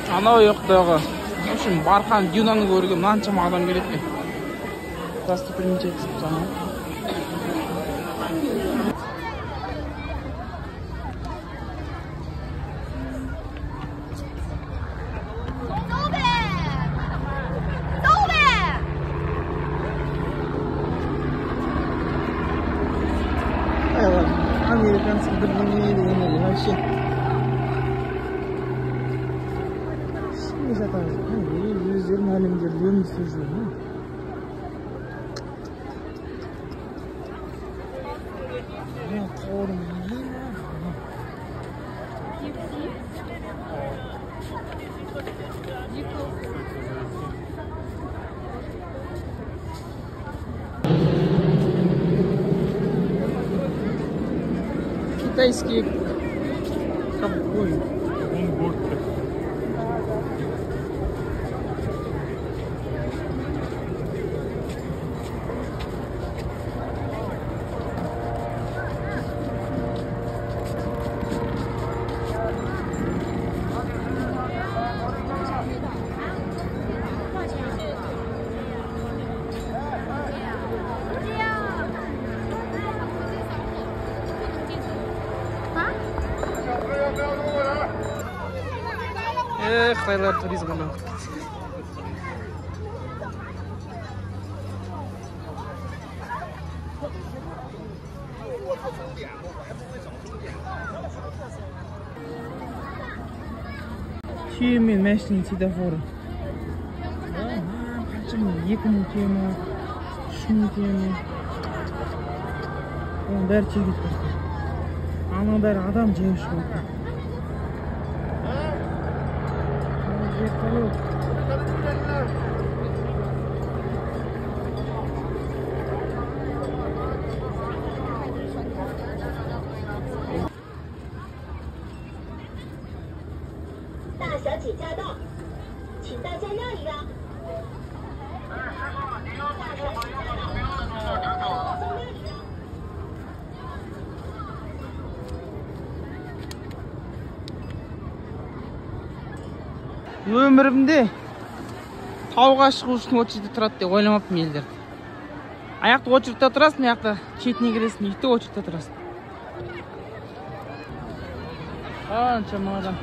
Анау yoqdagi. В общем, Бархан Дюнаны көруге мынаншама адам келет екен. Достопримечательность жаңа. Американцы бірдеңе дегенде вообще не жатамыз өздерінің әлемдерінде өмір сүріп жүр. Китайские ковбои. Қытайлар туризм ғана. Түйе мен мәшінен светофоры. Қаншама 2000 түйе ме, 3000 түйе ме. Оның бәрі түйе кетті. Аның бәрі адам жеміш болды. Өмірімде тауға шығу үшін очередьте тұрады деп ойламаппын елдер. Аяқты очередьте тұрасың, аяқты шетіне келесің, үйті очередьте тұрасың. Қаншама адам.